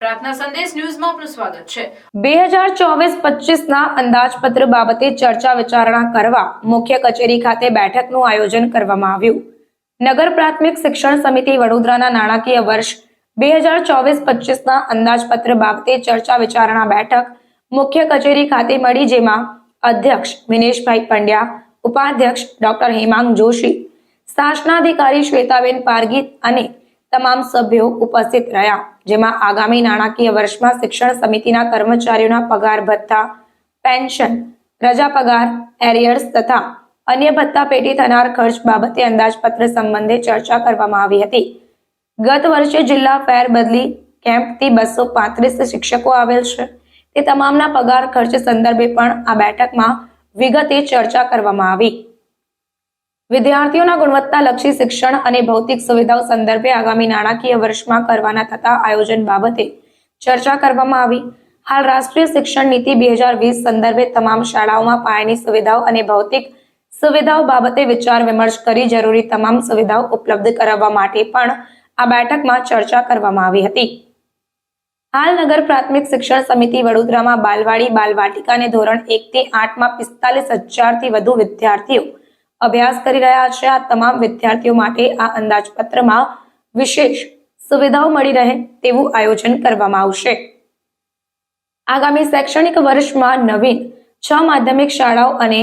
પ્રાર્થના સંદેશ ન્યૂઝમાં આપનું સ્વાગત છે। 2024-25ના અંદાજપત્ર બાબતે ચર્ચા વિચારણા કરવા મુખ્ય કચેરી ખાતે બેઠકનું આયોજન કરવામાં આવ્યું। નગર પ્રાથમિક શિક્ષણ સમિતિ વડોદરાના નાણાકીય વર્ષ 2024-25ના અંદાજપત્ર બાબતે ચર્ચા વિચારણા બેઠક મુખ્ય કચેરી ખાતે મળી, જેમાં અધ્યક્ષ વિનેશભાઈ પંડ્યા, ઉપાધ્યક્ષ ડોક્ટર હેમાંગ જોશી, શાસનાધિકારી શ્વેતાબેન પારગી અને તમામ સભ્યો ઉપસ્થિત રહ્યા, જેમાં આગામી નાણાકીય વર્ષમાં શિક્ષણ સમિતિના કર્મચારીઓના પગાર ભથ્થા, પેન્શન, રજા પગાર, એરિયર્સ તથા અન્ય ભથ્થા પેટી થનાર ખર્ચ બાબતે અંદાજપત્ર સંબંધે ચર્ચા કરવામાં આવી હતી। ગત વર્ષે જિલ્લા ફેર બદલી કેમ્પથી 235 શિક્ષકો આવેલ છે, તે તમામના પગાર ખર્ચ સંદર્ભે પણ આ બેઠકમાં વિગતે ચર્ચા કરવામાં આવી। વિદ્યાર્થીઓના ગુણવત્તાલક્ષી શિક્ષણ અને ભૌતિક સુવિધાઓ સંદર્ભે આગામી નાણાકીય વર્ષમાં કરવાના થતા આયોજન બાબતે ચર્ચા કરવામાં આવી। હાલ રાષ્ટ્રીય શિક્ષણ નીતિ 2020 સંદર્ભે તમામ શાળાઓમાં પાયાની સુવિધાઓ અને ભૌતિક સુવિધાઓ બાબતે વિચાર વિમર્શ કરી જરૂરી તમામ સુવિધાઓ ઉપલબ્ધ કરાવવા માટે પણ આ બેઠકમાં ચર્ચા કરવામાં આવી હતી। હાલ નગર પ્રાથમિક શિક્ષણ સમિતિ વડોદરામાં બાલવાડી, બાલવાટિકા અને ધોરણ 1 થી 8માં 45,000 થી વધુ વિદ્યાર્થીઓ અભ્યાસ કરી રહ્યા છે। આ તમામ વિદ્યાર્થીઓ માટે આ અંદાજપત્રમાં વિશેષ સુવિધાઓ મળી રહે તેવું આયોજન કરવામાં આવશે। આગામી શૈક્ષણિક વર્ષમાં નવીન 6 માધ્યમિક શાળાઓ અને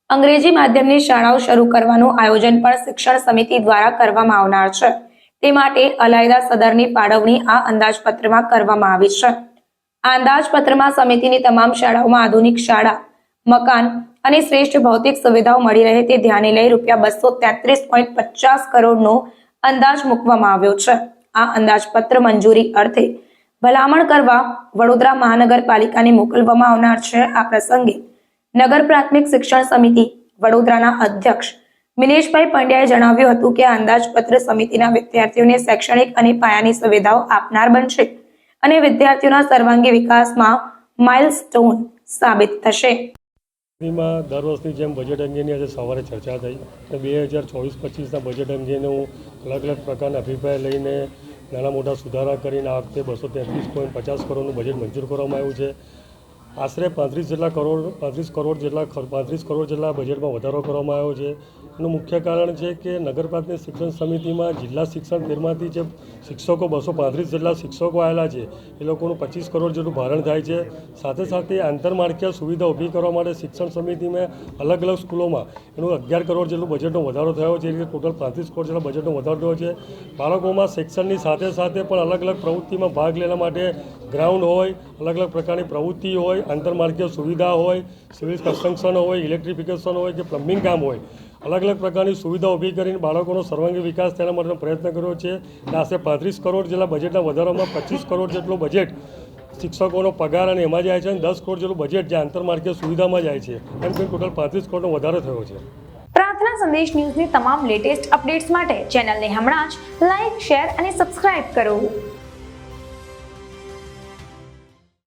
અંગ્રેજી માધ્યમની શાળાઓ શરૂ કરવાનું આયોજન પણ શિક્ષણ સમિતિ દ્વારા કરવામાં આવનાર છે। તે માટે અલાયદા સદરની ફાળવણી આ અંદાજપત્રમાં કરવામાં આવી છે। આ અંદાજપત્રમાં સમિતિની તમામ શાળાઓમાં આધુનિક શાળા, મકાન અને શ્રેષ્ઠ ભૌતિક સુવિધાઓ મળી રહે તે ધ્યાને લઈ ₹233.50 કરોડનો અંદાજ મૂકવામાં આવ્યો છે। આ અંદાજપત્ર મંજૂરી અર્થે ભલામણ કરવા વડોદરા મહાનગરપાલિકાને મોકલવામાં આવનાર છે। આ પ્રસંગે નગર પ્રાથમિક શિક્ષણ સમિતિ વડોદરાના અધ્યક્ષ વિનેશભાઈ પંડ્યાએ જણાવ્યું હતું કે આ અંદાજપત્ર સમિતિના વિદ્યાર્થીઓને શૈક્ષણિક અને પાયાની સુવિધાઓ આપનાર બનશે અને વિદ્યાર્થીઓના સર્વાંગી વિકાસમાં માઇલસ્ટોન સાબિત થશે। દર વર્ષની જેમ બજેટ અંગેની આજે સવારે ચર્ચા થઈ। 2024-25ના બજેટ અંગેનું અલગ અલગ પ્રકારના અભિપ્રાય લઈને નાના મોટા સુધારા કરીને આ વખતે 233.50 કરોડનું બજેટ મંજૂર કરવામાં આવ્યું છે। આશરે 35 કરોડ જેટલા બજેટમાં વધારો કરવામાં આવ્યો છે। એનું મુખ્ય કારણ છે કે નગર પ્રાથમિક શિક્ષણ સમિતિમાં જિલ્લા શિક્ષણ કેન્દ્રમાંથી જે શિક્ષકો 235 જેટલા શિક્ષકો આવેલા છે એ લોકોનું 25 કરોડ જેટલું ભારણ થાય છે। સાથે સાથે આંતરમાળખાકીય સુવિધા ઊભી કરવા માટે શિક્ષણ સમિતિમાં અલગ અલગ સ્કૂલોમાં એનું 11 કરોડ જેટલું બજેટનો વધારો થયો છે। એ રીતે ટોટલ 35 કરોડ જેટલા બજેટનો વધારો થયો છે। બાળકોમાં શિક્ષણની સાથે સાથે પણ અલગ અલગ પ્રવૃત્તિમાં ભાગ લેવા માટે ગ્રાઉન્ડ હોય, અલગ અલગ પ્રકારની પ્રવૃત્તિ હોય, આંતરમાળખાકીય સુવિધા હોય, સિવિલ કન્સ્ટ્રક્શન હોય, ઇલેક્ટ્રિફિકેશન હોય કે પ્લમ્બિંગ કામ હોય, અલગ અલગ પ્રકારની સુવિધા ઊભી કરીને બાળકોનો સર્વાંગી વિકાસ તેના માટેનો પ્રયત્ન કર્યો છે। આશરે 35 કરોડ જેટલા બજેટના વધારામાં 25 કરોડ જેટલું બજેટ શિક્ષકોનો પગાર અને એમાં જાય છે અને 10 કરોડ જેટલું બજેટ જે આંતરમાળખાકીય સુવિધામાં જાય છે। એમ કરીને ટોટલ 35 કરોડનો વધારો થયો છે। પ્રાર્થના સંદેશ ન્યૂઝની તમામ લેટેસ્ટ અપડેટ્સ માટે ચેનલને હમણાં જ લાઇક, શેર અને સબસ્ક્રાઇબ કરો।